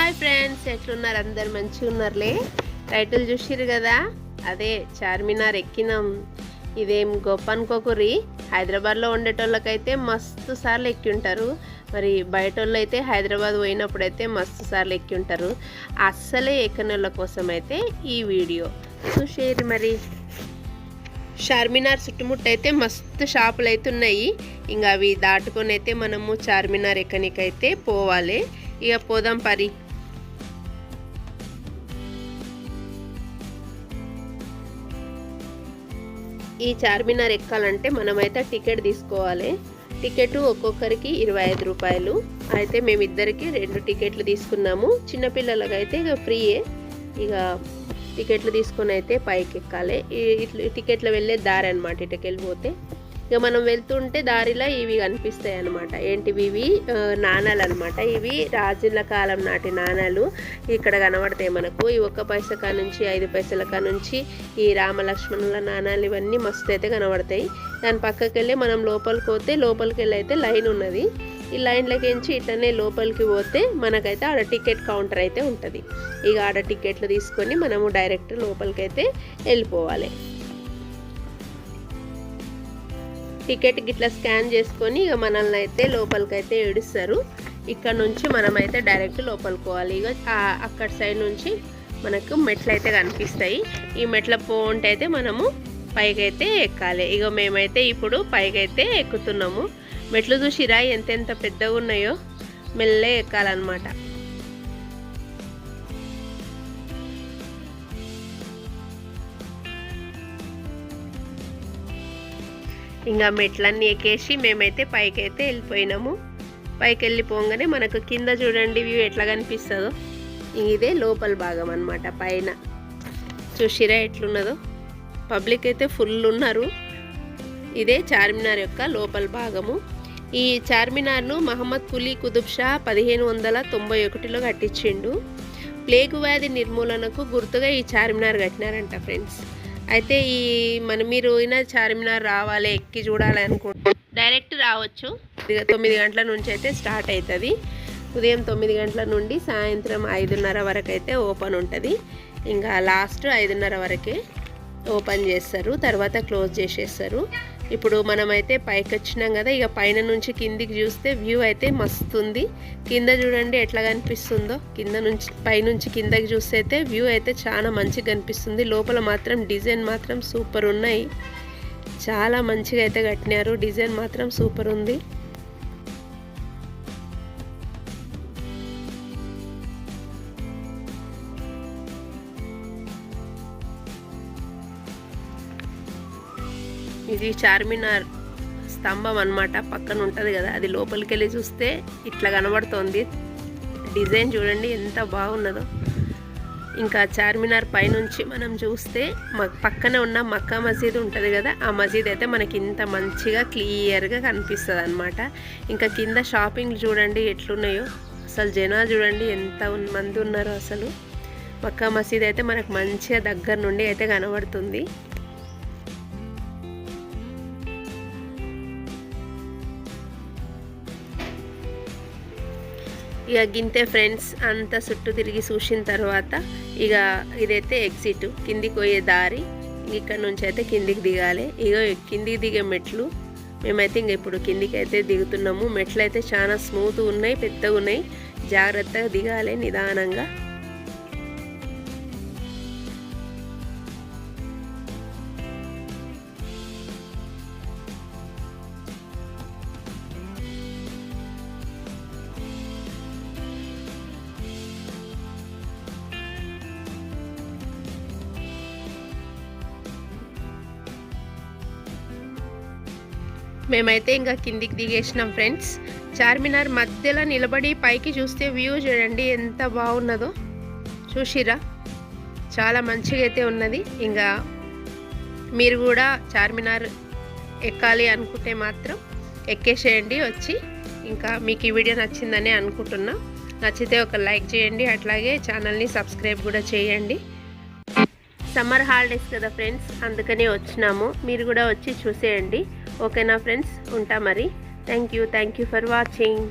Hi friends, ఎట్లున్నారు? అందరు మంచిగా ఉన్నారులే. టైటిల్ చూసిరు కదా, అదే చార్మినార్ ఎక్కినాం. ఇదేం గొప్ప అనుకోకుర్రి. హైదరాబాద్లో ఉండేటోళ్ళకైతే మస్తు సార్లు ఎక్కి ఉంటారు. మరి బయట వాళ్ళు అయితే హైదరాబాద్ పోయినప్పుడైతే మస్తు సార్లు ఎక్కి ఉంటారు. అస్సలే ఎక్కనోళ్ళ కోసం అయితే ఈ వీడియో చూసేది. మరి చార్మినార్ చుట్టుముట్టు అయితే మస్తు షాపులు అయితే ఉన్నాయి. ఇంకా అవి దాటుకొని అయితే మనము చార్మినార్ ఎక్కనికైతే పోవాలి. ఇక పోదాం పరి. ఈ చార్మినార్ ఎక్కాలంటే మనమైతే టికెట్ తీసుకోవాలి. టికెట్ ఒక్కొక్కరికి 25 రూపాయలు. అయితే మేమిద్దరికి 2 టికెట్లు తీసుకున్నాము. చిన్నపిల్లలకి అయితే ఇక ఫ్రీయే. ఇక టికెట్లు తీసుకొని అయితే పైకి ఎక్కాలి. టికెట్లు వెళ్ళే దారి అనమాట. ఇటుకి వెళ్ళిపోతే ఇక మనం వెళ్తుంటే దారిలో ఇవి కనిపిస్తాయి అన్నమాట. ఏంటివి? ఇవి నాణాలు అనమాట. ఇవి రాజుల కాలం నాటి నాణాలు ఇక్కడ కనబడతాయి మనకు. ఈ 1 పైసా కా నుంచి 5 పైసల కా నుంచి ఈ రామలక్ష్మణుల నాణాలు ఇవన్నీ మస్తు అయితే కనబడతాయి. దాని పక్కకి వెళ్ళి మనం లోపలికి పోతే, లోపలికి వెళ్ళి అయితే లైన్ ఉన్నది. ఈ లైన్లోకి ఎంచి ఇట్లనే లోపలికి పోతే మనకైతే ఆడ టికెట్ కౌంటర్ అయితే ఉంటుంది. ఇక ఆడ టికెట్లు తీసుకొని మనము డైరెక్ట్ లోపలికి అయితే వెళ్ళిపోవాలి. టికెట్ గిట్లా స్కాన్ చేసుకొని ఇక మనల్ని అయితే లోపలికి అయితే ఏడుస్తారు. ఇక్కడ నుంచి మనమైతే డైరెక్ట్ లోపలికి పోవాలి. ఇక అక్కడ సైడ్ నుంచి మనకు మెట్లు అయితే కనిపిస్తాయి. ఈ మెట్ల పోంటే అయితే మనము పైకైతే ఎక్కాలి. ఇక మేమైతే ఇప్పుడు పైకైతే ఎక్కుతున్నాము. మెట్లు చూసిరా ఎంతెంత పెద్దగా ఉన్నాయో. మెల్లే ఎక్కాలన్నమాట. ఇంకా మెట్లన్నీ ఎక్కేసి మేమైతే పైకైతే వెళ్ళిపోయినాము. పైకి వెళ్ళిపోగానే మనకు కింద చూడండి వ్యూ ఎట్లా కనిపిస్తుందో. ఇదే లోపల భాగం అన్నమాట. పైన చూసిరా ఎట్లున్నదో. పబ్లిక్ అయితే ఫుల్ ఉన్నారు. ఇదే చార్మినార్ యొక్క లోపల భాగము. ఈ చార్మినార్ను మహమ్మద్ కులీ కుతుబ్ షా 1591లో కట్టించిండు. ప్లేగు వ్యాధి నిర్మూలనకు గుర్తుగా ఈ చార్మినార్ కట్టినారంట ఫ్రెండ్స్. అయితే మీరు చార్మినార్ రావాలి, ఎక్కి చూడాలి అనుకుంటే డైరెక్ట్ రావచ్చు. 9 గంటల నుంచి అయితే స్టార్ట్ అవుతుంది. ఉదయం 9 గంటల నుండి సాయంత్రం 5:30 వరకు అయితే ఓపెన్ ఉంటుంది. ఇంకా లాస్ట్ 5:30 వరకే ఓపెన్ చేస్తారు, తర్వాత క్లోజ్ చేసేస్తారు. ఇప్పుడు మనమైతే పైకి వచ్చినాం కదా. ఇక పైన నుంచి కిందికి చూస్తే వ్యూ అయితే మస్తు ఉంది. కింద చూడండి ఎట్లా కనిపిస్తుందో. కింద నుంచి పైనుంచి కిందకి చూస్తే అయితే వ్యూ అయితే చాలా మంచిగా కనిపిస్తుంది. లోపల మాత్రం డిజైన్ మాత్రం సూపర్ ఉన్నాయి. చాలా మంచిగా అయితే కట్టినారు. డిజైన్ మాత్రం సూపర్ ఉంది. ఇది చార్మినార్ స్తంభం అన్నమాట. పక్కన ఉంటుంది కదా, అది లోపలికి వెళ్ళి చూస్తే ఇట్లా కనబడుతోంది. డిజైన్ చూడండి ఎంత బాగున్నదో. ఇంకా చార్మినార్ పైనుంచి మనం చూస్తే పక్కనే ఉన్న మక్కా మసీద్ ఉంటుంది కదా, ఆ మసీద్ అయితే మనకి ఇంత మంచిగా క్లియర్గా కనిపిస్తుంది అన్నమాట. ఇంకా కింద షాపింగ్ చూడండి ఎట్లున్నాయో. అసలు జనాలు చూడండి ఎంత మంది ఉన్నారో. అసలు మక్కా మసీద్ అయితే మనకు మంచిగా దగ్గర నుండి అయితే కనబడుతుంది. ఇక గింతే ఫ్రెండ్స్. అంతా చుట్టూ తిరిగి చూసిన తర్వాత ఇక ఇదైతే ఎగ్జిట్, కిందికి పోయే దారి. ఇక్కడ నుంచి అయితే కిందికి దిగాలి. ఇక కిందికి దిగే మెట్లు. మేమైతే ఇంక ఇప్పుడు కిందికి అయితే దిగుతున్నాము. మెట్లు అయితే చాలా స్మూత్గా ఉన్నాయి, పెద్దగా ఉన్నాయి. జాగ్రత్తగా దిగాలి, నిదానంగా. మేమైతే ఇంకా కిందికి దిగేసినాం ఫ్రెండ్స్. చార్మినార్ మధ్యలో నిలబడి పైకి చూస్తే వ్యూ చూడండి ఎంత బాగున్నదో. చూసిరా, చాలా మంచిగా అయితే ఉన్నది. ఇంకా మీరు కూడా చార్మినార్ ఎక్కాలి అనుకుంటే మాత్రం ఎక్కేసేయండి వచ్చి. ఇంకా మీకు ఈ వీడియో నచ్చిందని అనుకుంటున్నా. నచ్చితే ఒక లైక్ చేయండి, అట్లాగే ఛానల్ని సబ్స్క్రైబ్ కూడా చేయండి. సమ్మర్ హాలిడేస్ కదా ఫ్రెండ్స్, అందుకనే వచ్చినాము. మీరు కూడా వచ్చి చూసేయండి. ఓకేనా ఫ్రెండ్స్, ఉంటా మరి. Thank you for watching.